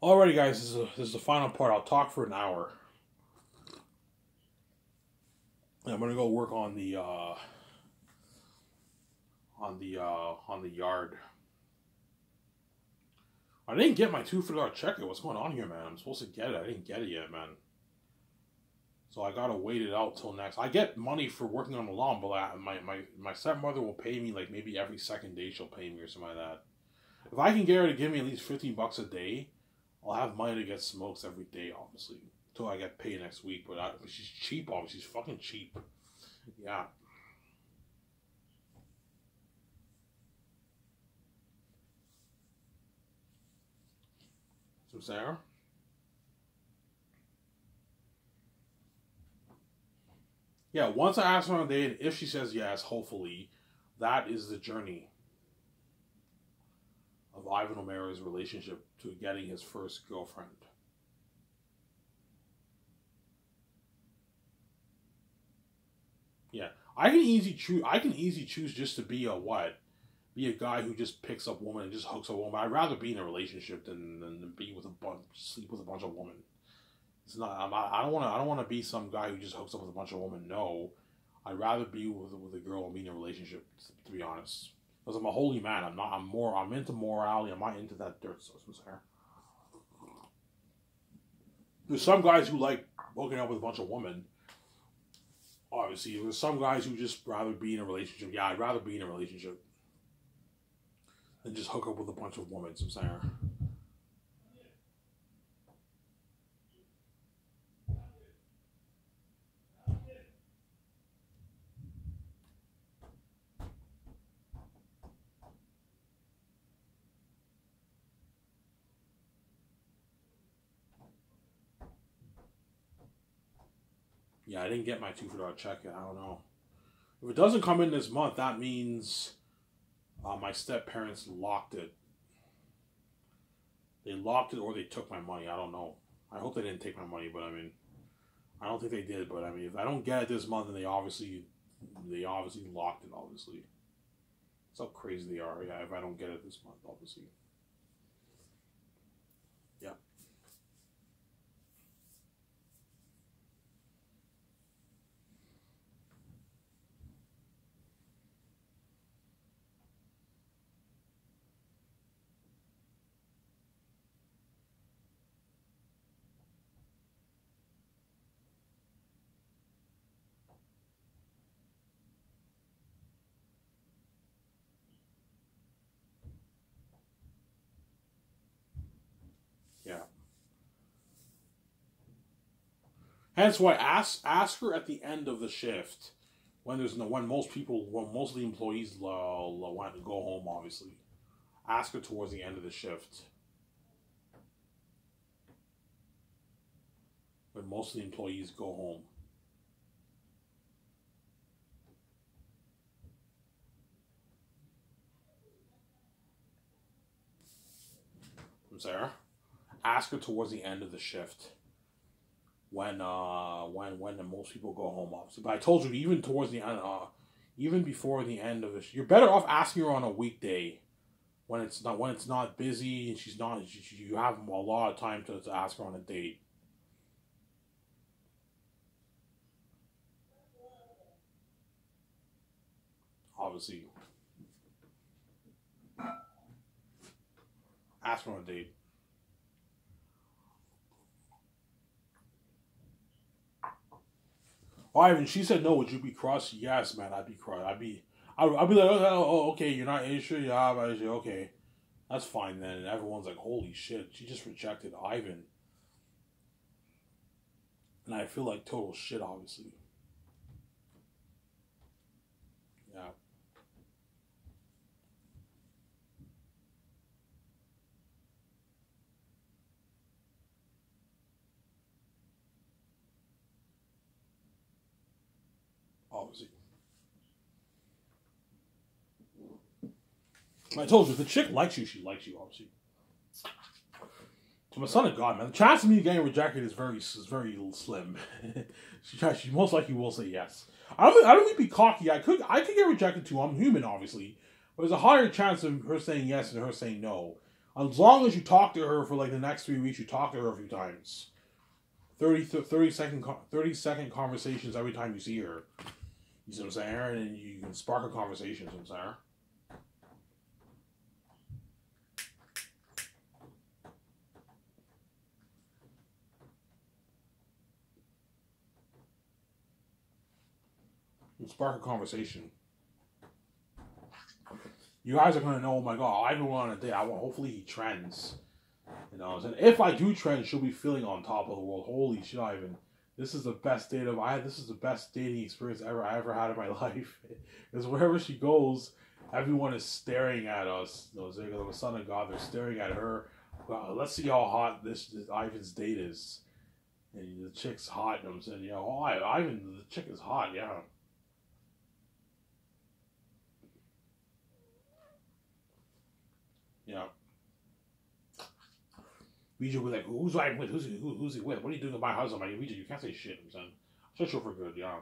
Alrighty, guys, this is the final part. I'll talk for an hour. And I'm gonna go work on the yard. I didn't get my $2 check. What's going on here, man? I'm supposed to get it. I didn't get it yet, man. So I gotta wait it out till next. I get money for working on the lawn, but my stepmother will pay me like maybe every second day. She'll pay me or something like that. If I can get her to give me at least $15 a day, I'll have money to get smokes every day, obviously, until I get paid next week. But she's cheap, obviously. She's fucking cheap. Yeah. So, Sarah? Yeah, once I ask her on a date, if she says yes, hopefully, that is the journey of Ivan O'Mara's relationship to getting his first girlfriend. Yeah, I can easily choose just to be a what? Be a guy who just picks up women and just hooks a woman. I'd rather be in a relationship than be with a bunch, sleep with a bunch of women. It's not. I don't want to. I don't want to be some guy who just hooks up with a bunch of women. No, I'd rather be with a girl and be in a relationship. To be honest, because I'm a holy man. I'm not. I'm more. I'm into morality. I'm not into that dirt stuff. There's some guys who like hooking up with a bunch of women. Obviously, there's some guys who just rather be in a relationship. Yeah, I'd rather be in a relationship than just hook up with a bunch of women. I'm saying. Yeah, I didn't get my $2 check yet. I don't know. If it doesn't come in this month, that means my step parents locked it. They locked it, or they took my money. I don't know. I hope they didn't take my money, but I mean, I don't think they did. But I mean, if I don't get it this month, then they obviously locked it. Obviously, that's how crazy they are. Yeah, if I don't get it this month, obviously. Yeah. Yeah. Hence why ask her at the end of the shift when there's no when most of the employees want to go home. Obviously, ask her towards the end of the shift when most of the employees go home. I'm sorry. Ask her towards the end of the shift when the most people go home. Obviously, but I told you even towards the end, even before the end of it, you're better off asking her on a weekday when it's not busy and she's not you have a lot of time to ask her on a date. Obviously, ask her on a date. Oh, Ivan, she said no. Would you be cross? Yes, man. I'd be cross. I'd be like, okay, you're not Asia. Yeah, I'm Asia. Okay, that's fine then. And everyone's like, holy shit, she just rejected Ivan, and I feel like total shit. Obviously, yeah, obviously. I told you, if the chick likes you, she likes you. Obviously. To my son of God, man, the chance of me getting rejected is very slim. She most likely will say yes. I don't mean to be cocky. I could get rejected too. I'm human, obviously, but there's a higher chance of her saying yes and her saying no. As long as you talk to her for like the next 3 weeks, you talk to her a few times. 30 second conversations every time you see her. You see what I'm saying? And you can spark a conversation, you know what I'm saying? You spark a conversation. You guys are gonna know, oh my god, Ivan went on a date. Hopefully he trends. You know, and if I do trend, she'll be feeling on top of the world. Holy shit, Ivan. This is the best this is the best dating experience I ever had in my life. Because wherever she goes, everyone is staring at us. The son of God, they're staring at her. Wow, let's see how hot this Ivan's date is. And the chick's hot, you know what I'm saying? Oh, Ivan, the chick is hot, yeah. Yeah. Ouija was like, who's I with? Who's he with? What are you doing to my husband? Like, Ouija, you can't say shit, son. Shut you for good, yeah.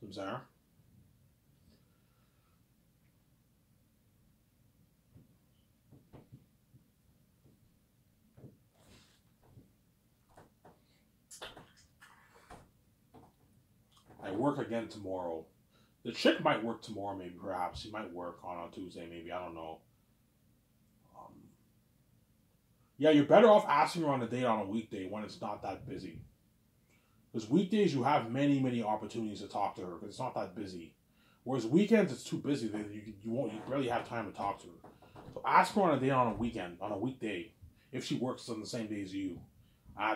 I'm sorry. I work again tomorrow. The chick might work tomorrow, maybe, perhaps. She might work on a Tuesday, maybe. I don't know. Um, yeah, you're better off asking her on a date on a weekday when it's not that busy. Because weekdays, you have many, many opportunities to talk to her because it's not that busy. Whereas weekends, it's too busy. You barely have time to talk to her. So ask her on a date on a weekend, on a weekday. If she works on the same day as you,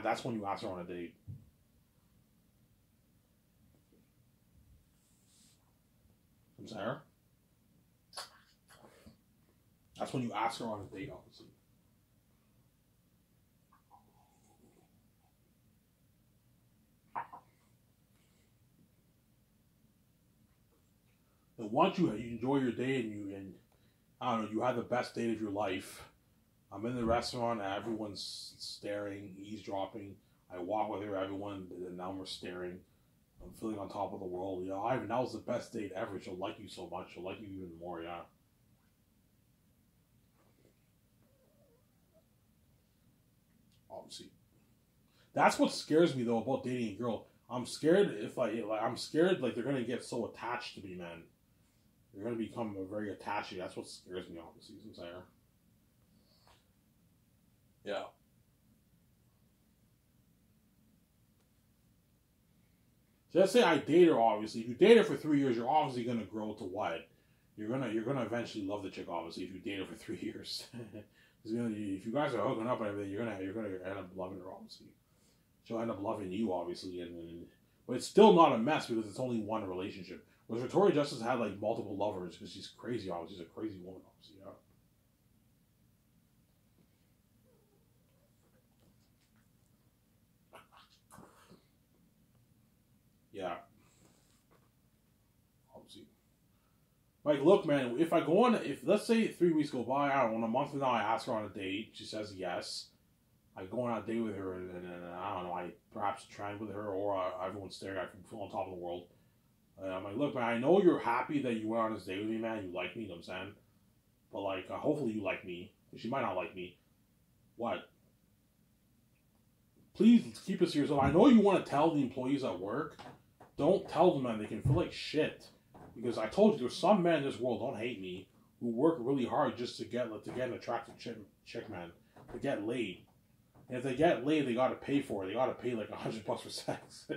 that's when you ask her on a date. I'm sorry? That's when you ask her on a date, obviously. And once you enjoy your day and I don't know, you have the best date of your life. I'm in the restaurant, everyone's staring, eavesdropping. I walk with her, everyone, and now we're staring. I'm feeling on top of the world. Yeah, Ivan, that was the best date ever. She'll like you so much. She'll like you even more, yeah. Obviously. That's what scares me though about dating a girl. I'm scared I'm scared like they're gonna get so attached to me, man. They're gonna become very attached. That's what scares me, obviously, since I yeah. So let's say I date her. Obviously, if you date her for 3 years, you're obviously gonna grow to what? You're gonna eventually love the chick. Obviously, if you date her for 3 years, if you guys are hooking up and everything, you're gonna end up loving her. Obviously, she'll end up loving you. Obviously, but it's still not a mess because it's only one relationship. Whereas Victoria Justice had like multiple lovers because she's crazy. Obviously, she's a crazy woman. Obviously, yeah. Yeah, obviously. Like, look, man, if I go on, if let's say 3 weeks go by, I don't know, a month from now, I ask her on a date, she says yes. I go on a date with her, and I don't know, I perhaps try with her, or everyone's staring at me, feel on top of the world. I'm like, look, man, I know you're happy that you went on this date with me, man. You like me, you know what I'm saying? But, like, hopefully you like me. She might not like me. What? Please keep it serious. I know you want to tell the employees at work. Don't tell them, man. They can feel like shit. Because I told you, there's some men in this world, don't hate me, who work really hard just to get an attractive chick, man. To get laid. And if they get laid, they gotta pay for it. They gotta pay like $100 for sex.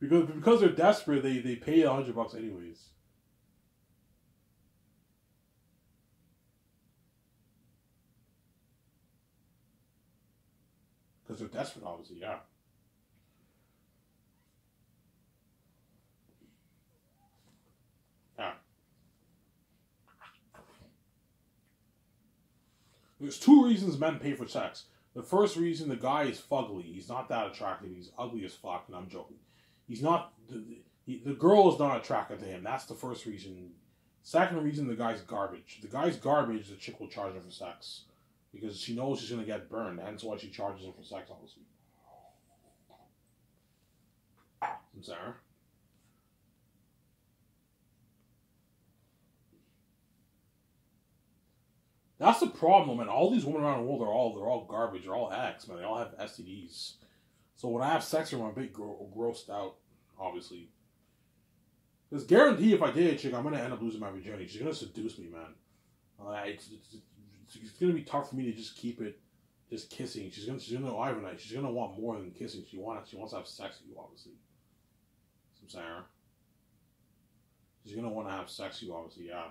because they're desperate, they pay $100 anyways. Because they're desperate, obviously, yeah. Yeah. There's two reasons men pay for sex. The first reason, the guy is fugly. He's not that attractive. He's ugly as fuck, and I'm joking. He's not. The girl is not attracted to him. That's the first reason. Second reason, the guy's garbage. The guy's garbage, the chick will charge him for sex. Because she knows she's going to get burned. Hence why she charges him for sex, obviously. Sarah. That's the problem, man. All these women around the world they're all garbage. They're all X, man. They all have STDs. So when I have sex with them, I'm a bit grossed out, obviously. Because guarantee if I date a chick, I'm gonna end up losing my virginity. She's gonna seduce me, man. It's gonna be tough for me to just keep it, just kissing. She's gonna Ivanite. She's gonna want more than kissing. She wants to have sex with you, obviously. Some Sarah. She's gonna want to have sex with you, obviously. Yeah.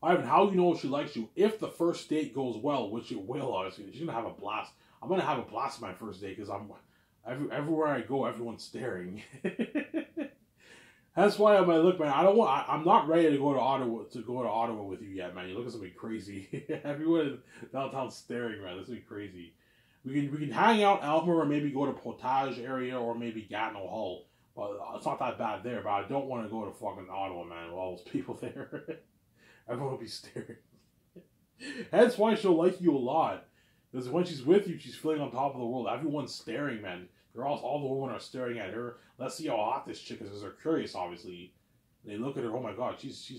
Ivan, how do you know if she likes you? If the first date goes well, which it will, obviously, she's gonna have a blast. I'm gonna have a blast my first date because everywhere I go, everyone's staring. That's why I'm like, look, man, I'm not ready to go to Ottawa with you yet, man. You look at something crazy. Everyone downtown staring, man. This is crazy. We can hang out Elmer or maybe go to Portage area or maybe Gatineau Hall. Well, it's not that bad there, but I don't want to go to fucking Ottawa, man, with all those people there. Everyone will be staring. That's why she'll like you a lot. Because when she's with you, she's feeling on top of the world. Everyone's staring, man. All the women are staring at her. Let's see how hot this chick is. Because they're curious, obviously. They look at her. Oh my god, she's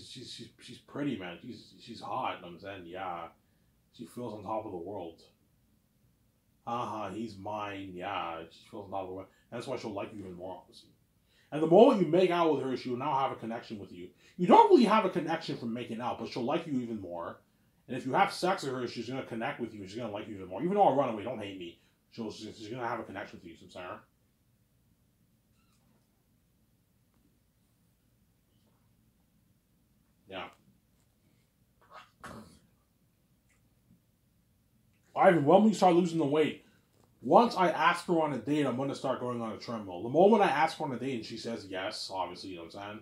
pretty, man. She's hot. And I'm saying, yeah, she feels on top of the world. He's mine. Yeah, she feels on top of the world. That's why she'll like you even more, obviously. And the moment you make out with her, she will now have a connection with you. You don't really have a connection from making out, but she'll like you even more. And if you have sex with her, she's going to connect with you. She's going to like you even more. Even though I run away, don't hate me. She's going to have a connection with you, Sarah. Yeah. Ivan, when we start losing the weight, once I ask her on a date, I'm going to start going on a treadmill. The moment I ask her on a date and she says yes, obviously, you know what I'm saying?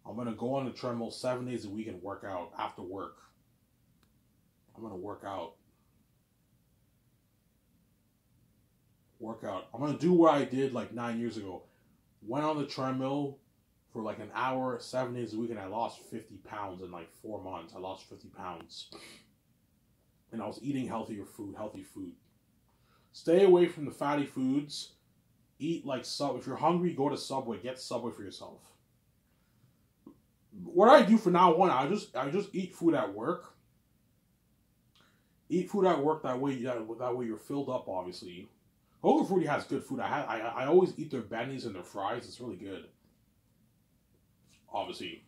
I'm going to go on the treadmill 7 days a week and work out after work. I'm going to work out. I'm going to do what I did like 9 years ago. Went on the treadmill for like an hour, 7 days a week, and I lost 50 pounds in like 4 months. I lost 50 pounds. And I was eating healthy food. Stay away from the fatty foods. Eat like If you're hungry, go to Subway. Get Subway for yourself. What I do from now on, I just eat food at work. Eat food at work that way you're filled up, obviously. Hogan Fruity has good food. I always eat their bennies and their fries. It's really good. Obviously.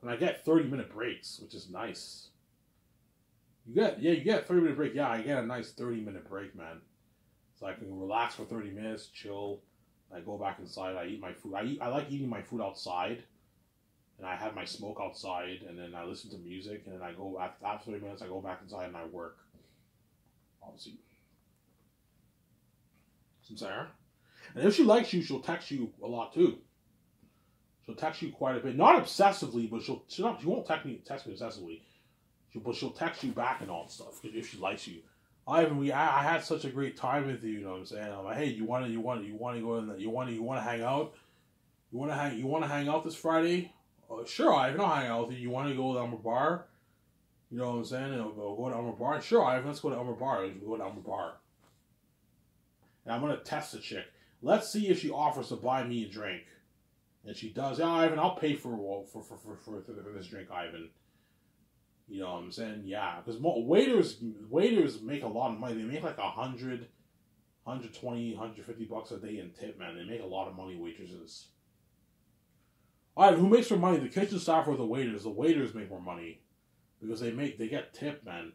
And I get 30-minute breaks, which is nice. You get a 30-minute break. Yeah, I get a nice 30-minute break, man. So I can relax for 30 minutes, chill. I go back inside. I eat my food. I like eating my food outside. And I have my smoke outside, and then I listen to music, and then I go, after 30 minutes, I go back inside and I work. Obviously. Sarah. And if she likes you, she'll text you a lot too. She'll text you quite a bit. Not obsessively, but she won't text me obsessively. But she'll text you back and all that stuff if she likes you. Ivan, I had such a great time with you. You know what I'm saying? I'm like, hey, you want to go in? You want to hang out? You want to hang out this Friday? Sure, Ivan, I'll hang out with you. You want to go to Elmer Bar? You know what I'm saying? Go to Elmer Bar? Sure, Ivan, let's go to Elmer Bar. Let's go to Elmer Bar. And I'm going to test the chick. Let's see if she offers to buy me a drink. And she does. Yeah, Ivan, I'll pay for this drink, Ivan. You know what I'm saying? Yeah. Because waiters make a lot of money. They make like $100, $120, $150 a day in tip, man. They make a lot of money, waitresses. Alright, who makes more money? The kitchen staff or the waiters? The waiters make more money. Because they get tip, man.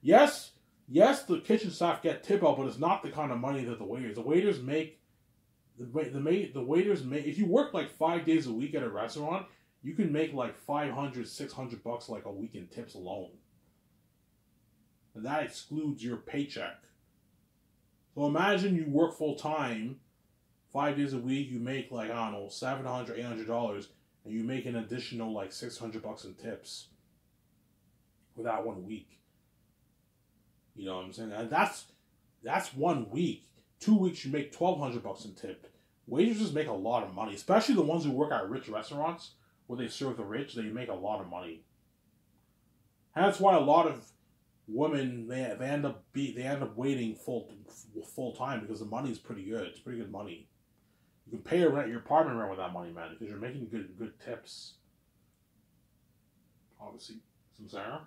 Yes, the kitchen staff get tip out, but it's not the kind of money that the waiters make. The waiters make, if you work like 5 days a week at a restaurant, you can make like $500, $600 like a week in tips alone. And that excludes your paycheck. So imagine you work full time, 5 days a week, you make like, I don't know, $700, $800, and you make an additional like $600 in tips for that 1 week. You know what I'm saying? And That's 1 week. 2 weeks you make $1,200 in tip. Waitresses make a lot of money, especially the ones who work at rich restaurants where they serve the rich. They make a lot of money. And that's why a lot of women they end up waiting full time because the money is pretty good. It's pretty good money. You can pay your apartment rent with that money, man, because you're making good tips. Obviously, some Sarah.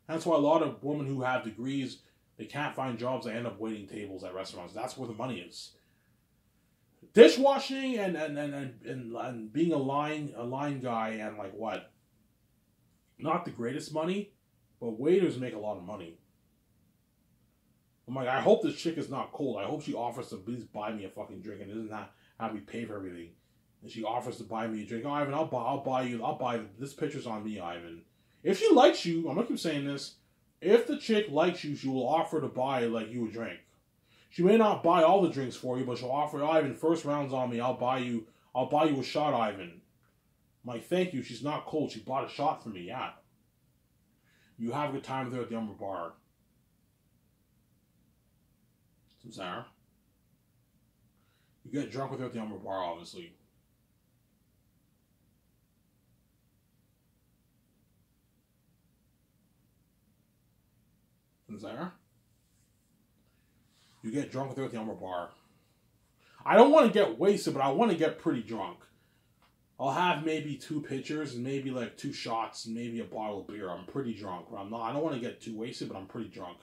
That's why a lot of women who have degrees, they can't find jobs. They end up waiting tables at restaurants. That's where the money is. Dishwashing and being a line guy and like what? Not the greatest money, but waiters make a lot of money. I'm like, I hope this chick is not cold. I hope she offers to please buy me a fucking drink and doesn't have me pay for everything. And she offers to buy me a drink. Oh, Ivan, I'll buy this picture's on me, Ivan. If she likes you, I'm gonna keep saying this. If the chick likes you, she will offer to buy like you a drink. She may not buy all the drinks for you, but she'll offer, oh, Ivan, first round's on me. I'll buy you a shot, Ivan. I'm like, thank you. She's not cold. She bought a shot for me. Yeah. You have a good time with her at the Umber Bar. Some Sarah. You get drunk with her at the Umber Bar, obviously. Some Sarah. You get drunk with her at the Umber Bar. I don't want to get wasted, but I want to get pretty drunk. I'll have maybe 2 pitchers and maybe like 2 shots and maybe a bottle of beer. I'm pretty drunk, but I don't want to get too wasted, but I'm pretty drunk.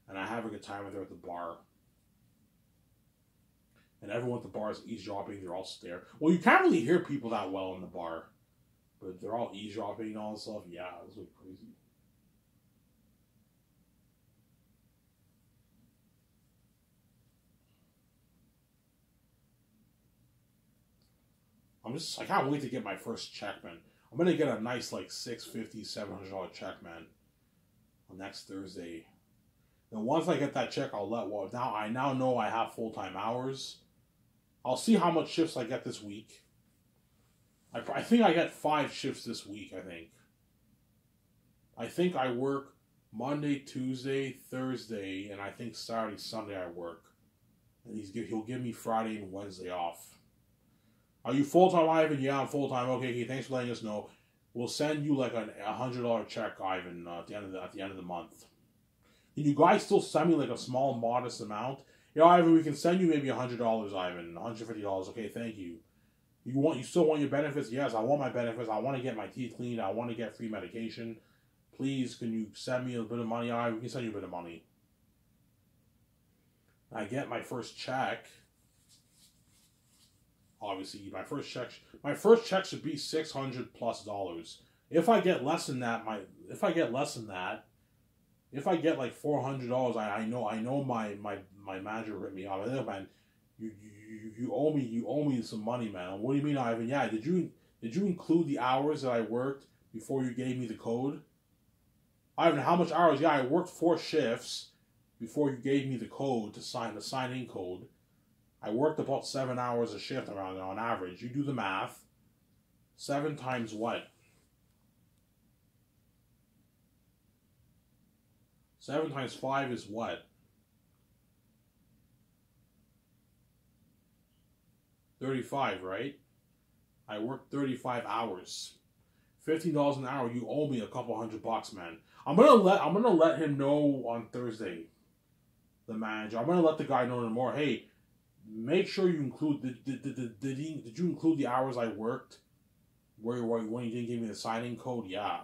And I have a good time with her at the bar. And everyone at the bar is eavesdropping. They're all staring. Well, you can't really hear people that well in the bar. But they're all eavesdropping and all this stuff. Yeah, it was like crazy. I can't wait to get my first check, man. I'm going to get a nice, like, $650, $700 check, man. On next Thursday. Then once I get that check, I now know I have full-time hours. I'll see how much shifts I get this week. I think I get 5 shifts this week, I think I work Monday, Tuesday, Thursday, and I think Saturday, Sunday I work. And he'll give me Friday and Wednesday off. Are you full-time, Ivan? Yeah, I'm full-time. Okay, thanks for letting us know. We'll send you like a $100 check, Ivan, at the end of the month. Can you guys still send me like a small, modest amount? Yeah, Ivan, we can send you maybe $100, Ivan. $150. Okay, thank you. You still want your benefits? Yes, I want my benefits. I want to get my teeth cleaned. I want to get free medication. Please, can you send me a bit of money? Ivan, we can send you a bit of money. I get my first check. Obviously, my first check should be $600+. If I get less than that, if I get like $400, I know my manager ripped me off. I think, man, you owe me some money, man. What do you mean, Ivan? Yeah, did you include the hours that I worked before you gave me the code? Ivan, how much hours? Yeah, I worked 4 shifts before you gave me the code to sign the sign-in code. I worked about 7 hours a shift around there on average. You do the math. 7 times what? 7 times 5 is what? 35, right? I worked 35 hours. $15 an hour. You owe me a couple $100, man. I'm gonna let him know on Thursday. The manager. I'm gonna let the guy know no more. Hey, make sure you include did you include the hours I worked when you didn't give me the signing code? Yeah.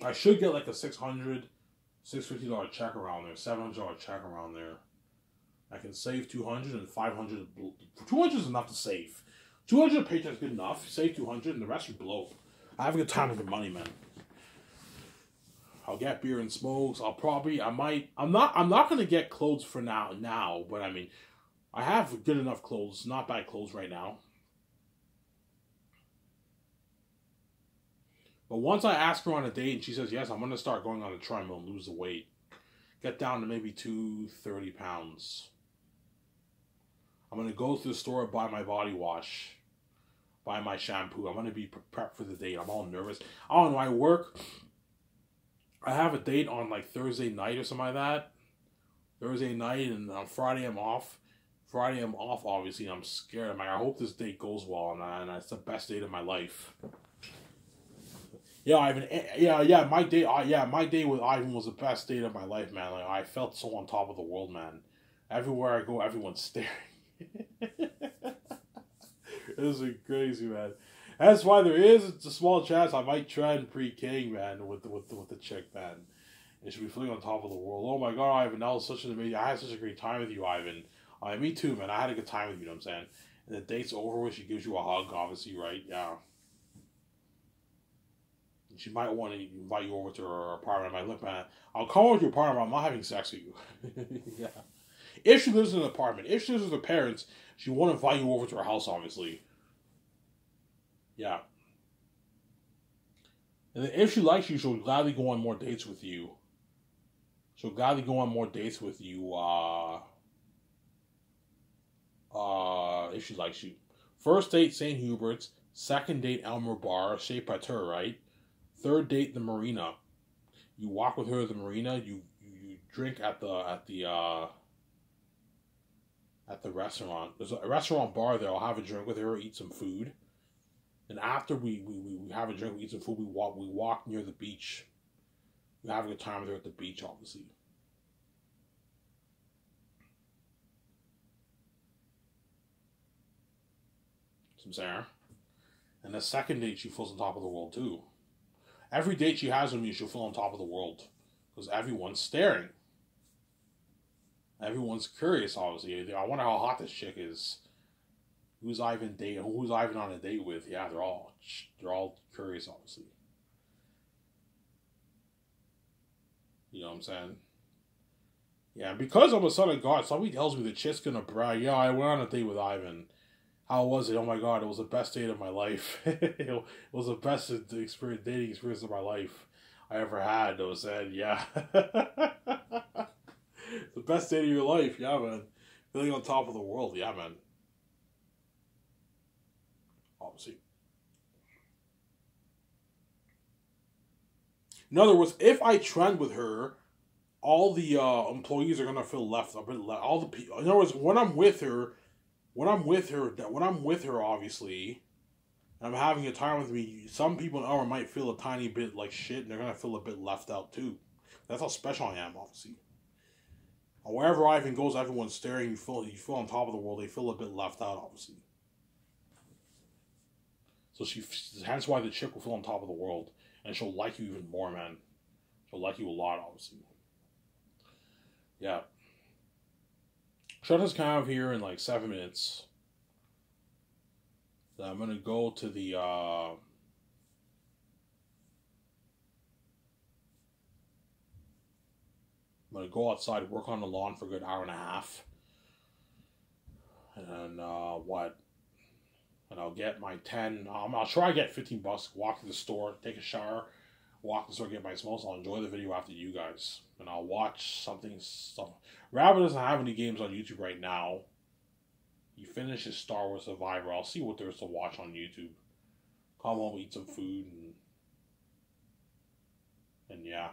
I should get like a $650 check around there, $700 check around there. I can save $200 and $500. $200 is enough to save. $200 paycheck's good enough. Save $200 and the rest you blow. I have a good time with the money, man. I'll get beer and smokes. I'm not gonna get clothes for now, but I mean, I have good enough clothes, not bad clothes right now. But once I ask her on a date and she says yes, I'm gonna start going on the treadmill and lose the weight. Get down to maybe 230 pounds. I'm gonna go to the store, buy my body wash, buy my shampoo. I'm gonna be prepped for the date. I'm all nervous. I don't know, I work I have a date on like Thursday night or something like that. Thursday night, and on Friday I'm off. Friday I'm off, obviously. I'm scared. I'm like, I hope this date goes well, and it's the best date of my life. Yeah, Ivan. Yeah. My date with Ivan was the best date of my life, man. Like I felt so on top of the world, man. Everywhere I go, everyone's staring. This is crazy, man. That's why there is a small chance I might trend pre-king, man, with the chick, man. And she'll be feeling on top of the world. Oh my god, Ivan, that was such an amazing. I had such a great time with you, Ivan. Me too, man. I had a good time with you. You know what I'm saying? And the date's over when she gives you a hug, obviously, right? Yeah. She might want to invite you over to her apartment. I'm like, look, man, I'll come over to your apartment, but I'm not having sex with you. Yeah. If she lives in an apartment, if she lives with her parents, she won't invite you over to her house, obviously. Yeah. And then if she likes you, she'll gladly go on more dates with you. She'll gladly go on more dates with you, if she likes you. First date, St. Hubert's. Second date, Elmer Bar, Chez Pater, right? Third date, the Marina. You walk with her at the Marina. You drink at the restaurant. There's a restaurant bar there. I'll have a drink with her, eat some food. And after we have a drink, we eat some food, we walk near the beach. We have a good time with her at the beach, obviously. Some Sarah. And the second date, she feels on top of the world too. Every date she has with me, she'll feel on top of the world. Because everyone's staring. Everyone's curious, obviously. I wonder how hot this chick is. Who's Ivan dating? Who's Ivan on a date with? Yeah, they're all curious, obviously. You know what I'm saying? Yeah, because I'm a son of God, somebody tells me the chick's gonna brag. Yeah, I went on a date with Ivan. How was it? Oh my god, it was the best date of my life. It was the best dating experience of my life I ever had. It was said, yeah. The best date of your life, yeah, man. Feeling on top of the world, yeah, man. Obviously. In other words, if I trend with her, all the employees are gonna feel left a bit. All the people. In other words, when I'm with her, obviously, and I'm having a time with me, some people in our might feel a tiny bit like shit, and they're gonna feel a bit left out too. That's how special I am, obviously. And wherever Ivan goes, everyone's staring. You feel on top of the world. They feel a bit left out, obviously. So hence why the chick will feel on top of the world, and she'll like you even more, man. She'll like you a lot, obviously. Yeah. Shut this kind of here in like 7 minutes. Then I'm gonna go to the I'm gonna go outside, work on the lawn for a good hour and a half. And then what? And I'll get my 10. I'll try to get $15. Walk to the store, take a shower, walk to the store, get my smokes. I'll enjoy the video after you guys, and I'll watch something. Rabbit doesn't have any games on YouTube right now. He finished his Star Wars Survivor. I'll see what there's to watch on YouTube. Come home, eat some food, and yeah,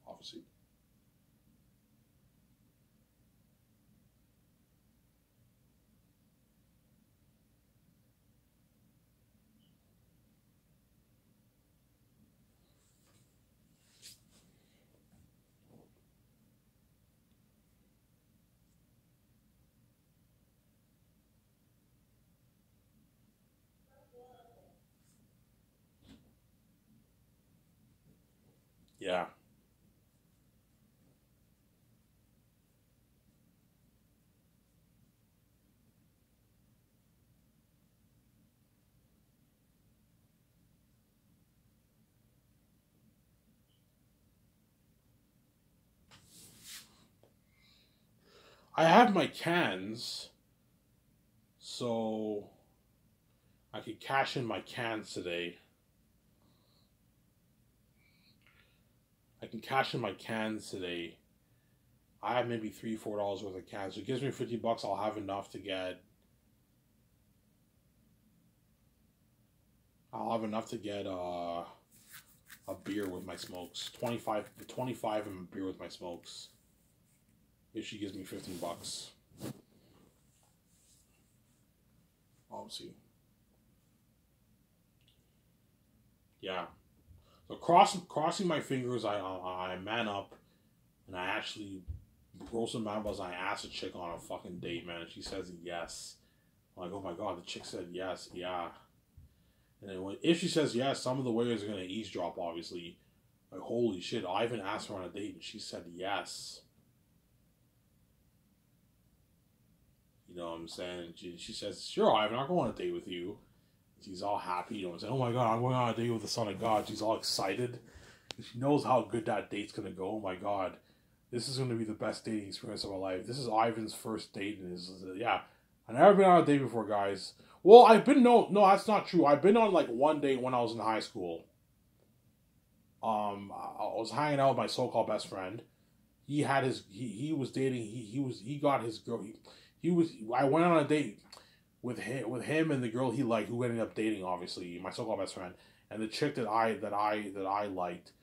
obviously. Yeah. I have my cans, so I could cash in my cans today. I can cash in my cans today. I have maybe $3-4 worth of cans. So it gives me $50. I'll have enough to get. I'll have enough to get beer with my smokes. 25 and a beer with my smokes. If she gives me $15. Obviously. Yeah. So crossing my fingers, I man up, and I actually roll some marbles. I asked a chick on a fucking date, man. She says yes. I'm like, oh my god, the chick said yes, yeah. And then if she says yes, some of the waiters are gonna eavesdrop, obviously. Like, holy shit, Ivan asked her on a date and she said yes. You know what I'm saying? She says, sure, Ivan, I'll go on a date with you. She's all happy, you know what I'm saying? Oh my god, I'm going on a date with the son of God. She's all excited. She knows how good that date's gonna go. Oh my god. This is gonna be the best dating experience of my life. This is Ivan's first date, and yeah. I've never been on a date before, guys. Well, no, that's not true. I've been on like one date when I was in high school. I was hanging out with my so-called best friend. He had he was dating. He got his girl. I went on a date with him and the girl he liked, who ended up dating, obviously, my so-called best friend, and the chick that I liked.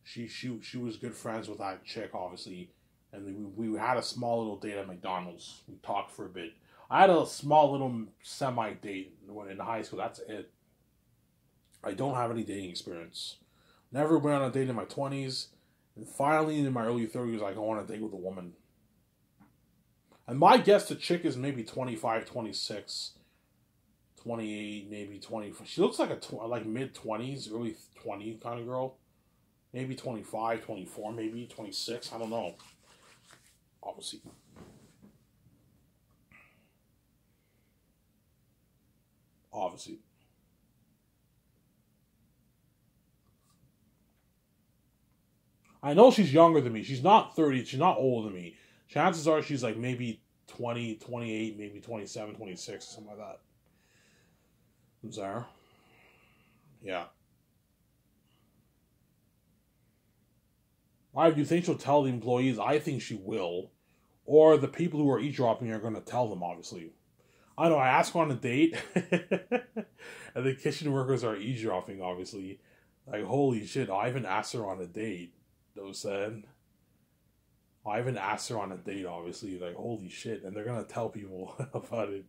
She was good friends with that chick, obviously, and we had a small little date at McDonald's. We talked for a bit. I had a small little semi-date when in high school. That's it. I don't have any dating experience. Never went on a date in my 20s. And finally, in my early 30s, I go on a date with a woman. And my guess the chick is maybe 25, 26, 28, maybe 20. She looks like like mid-20s, early 20 kind of girl. Maybe 25, 24, maybe 26. I don't know. Obviously. I know she's younger than me. She's not 30. She's not older than me. Chances are she's like maybe 20, 28, maybe 27, 26, something like that. Zara? Yeah. Why do you think she'll tell the employees? I think she will. Or the people who are eavesdropping are going to tell them, obviously. I know, I asked her on a date. And the kitchen workers are eavesdropping, obviously. Like, holy shit, Ivan asked her on a date. Those said. Ivan asked her on a date, obviously. Like, holy shit. And they're going to tell people about it.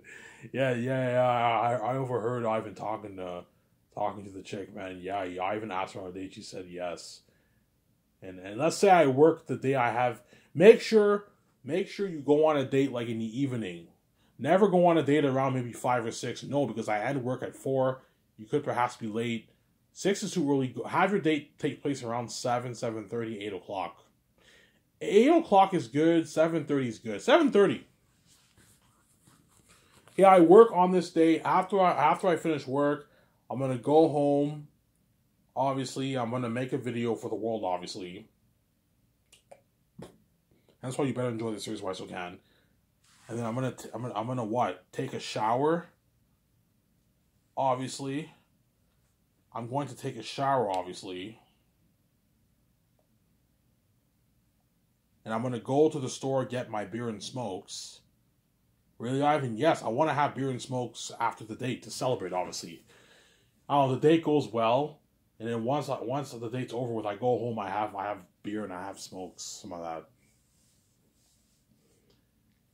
Yeah. I overheard Ivan talking to the chick, man. Yeah, Ivan asked her on a date. She said yes. And let's say I work the day I have. Make sure you go on a date like in the evening. Never go on a date around maybe 5 or 6. No, because I had to work at 4. You could perhaps be late. 6 is too early. Have your date take place around 7, 7:30, 8 o'clock. 8 o'clock is good. 7:30 is good. 7:30. Yeah, I work on this day. After I finish work, I'm going to go home. Obviously, I'm going to make a video for the world, obviously. That's why you better enjoy this series while you can. And then I'm gonna what? Take a shower. Obviously. I'm going to take a shower, obviously. And I'm going to go to the store, get my beer and smokes. Really, Ivan? Yes, I want to have beer and smokes after the date to celebrate, obviously. Oh, the date goes well. And then once the date's over with, I go home, I have beer and I have smokes. Some of that.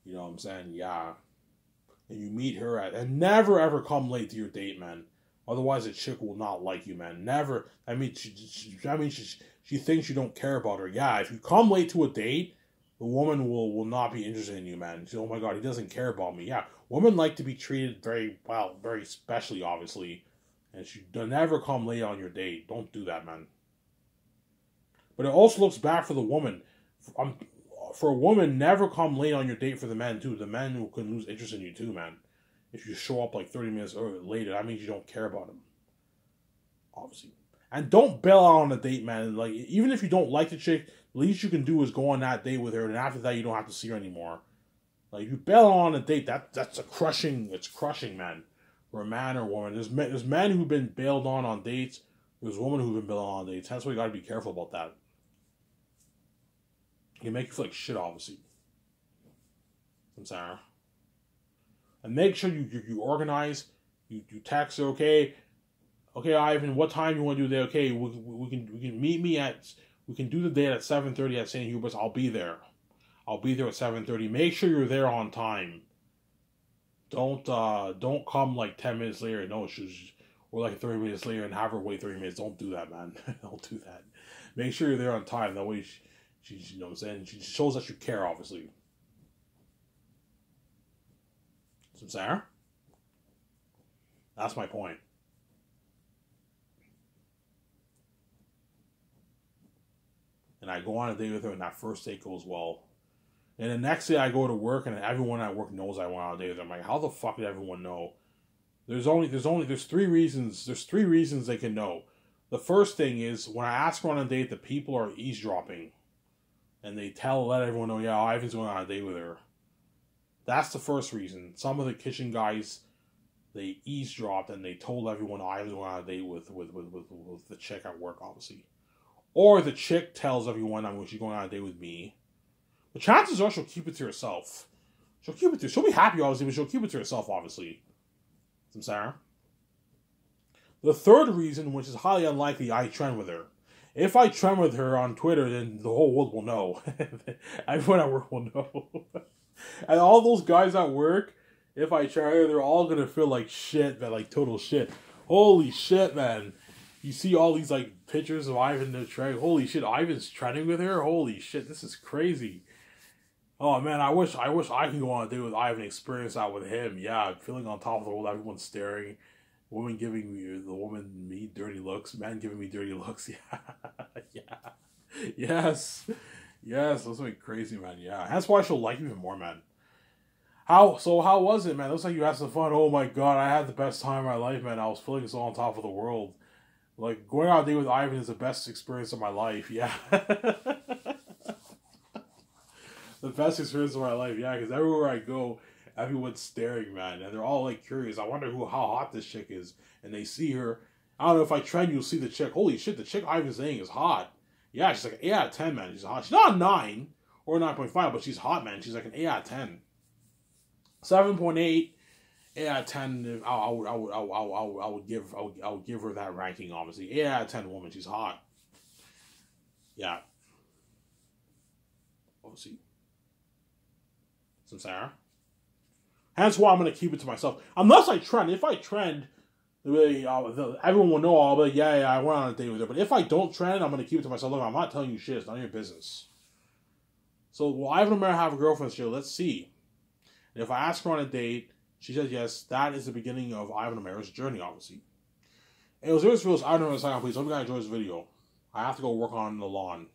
You know what I'm saying? Yeah. And you meet her and never ever come late to your date, man. Otherwise, a chick will not like you, man. Never. I mean, she thinks you don't care about her. Yeah, if you come late to a date, the woman will not be interested in you, man. She's, oh my god, he doesn't care about me. Yeah, women like to be treated very well, very specially, obviously. And don't never come late on your date. Don't do that, man. But it also looks bad for the woman. For a woman, never come late on your date for the men, too. The men who can lose interest in you, too, man. If you show up like 30 minutes later, that means you don't care about them. Obviously. And don't bail out on a date, man. Like, even if you don't like the chick, the least you can do is go on that date with her, and after that, you don't have to see her anymore. Like, if you bail out on a date, it's crushing, man. For a man or a woman. There's men who've been bailed on dates. There's women who've been bailed on dates. That's why you gotta be careful about that. It can make you feel like shit, obviously. I'm sorry. And make sure you organize. You text her, okay, Okay, Ivan, what time you want to do that? Okay, we can meet me at, we can do the date at 7:30 at St. Hubert's. I'll be there. I'll be there at 7:30. Make sure you're there on time. Don't come like 10 minutes later. No, or like 30 minutes later and have her wait 30 minutes. Don't do that, man. Don't do that. Make sure you're there on time. That way, she's, you know what I'm saying? She shows that you care, obviously. So, Sarah? That's my point. And I go on a date with her, and that first date goes well. And the next day I go to work, and everyone at work knows I went on a date with her. I'm like, how the fuck did everyone know? There's three reasons. There's three reasons they can know. The first thing is when I ask her on a date, the people are eavesdropping, and they let everyone know, yeah, Ivan's going on a date with her. That's the first reason. Some of the kitchen guys, they eavesdropped and they told everyone Ivan's going on a date with the chick at work, obviously. Or the chick tells everyone she's going on a date with me. But chances are she'll keep it to herself. She'll be happy, obviously, but she'll keep it to herself, obviously. Some Sarah. The third reason, which is highly unlikely, I trend with her. If I trend with her on Twitter, then the whole world will know. Everyone at work will know. And all those guys at work, if I trend her, they're all gonna feel like shit, man, like total shit. Holy shit, man. You see all these like pictures of Ivan in the tray. Holy shit, Ivan's trending with her? Holy shit, this is crazy. Oh man, I wish I could go on a date with Ivan and experience that with him. Yeah, feeling on top of the world, everyone staring, woman giving me dirty looks, men giving me dirty looks. Yeah, yeah, yes, that's like crazy, man. Yeah, that's why she'll like me even more, man. How was it, man? Looks like you had some fun. Oh my god, I had the best time of my life, man. I was feeling so on top of the world. Like going on a date with Ivan is the best experience of my life. Yeah. The best experience of my life, yeah, because everywhere I go, everyone's staring, man, and they're all like curious. I wonder how hot this chick is, and they see her. I don't know if I trend, you'll see the chick. Holy shit, the chick Ivan's saying is hot. Yeah, she's like an 8 out of 10, man. She's hot. She's not a 9 or 9.5, but she's hot, man. She's like an 8 out of 10. 7.8, 8 out of 10. I would give her that ranking, obviously. 8 out of 10 woman. She's hot. Yeah. Obviously. Some Sarah. Hence why I'm going to keep it to myself. Unless I trend. If I trend, really, everyone will know. I'll be like, yeah, I went on a date with her. But if I don't trend, I'm going to keep it to myself. Look, I'm not telling you shit. It's none of your business. So, will Ivan and Mary have a girlfriend still? Let's see. And if I ask her on a date, she says yes. That is the beginning of Ivan and Mary's journey, obviously. And it was Ivan and Mary's please. Hope you guys enjoyed this video. I have to go work on the lawn.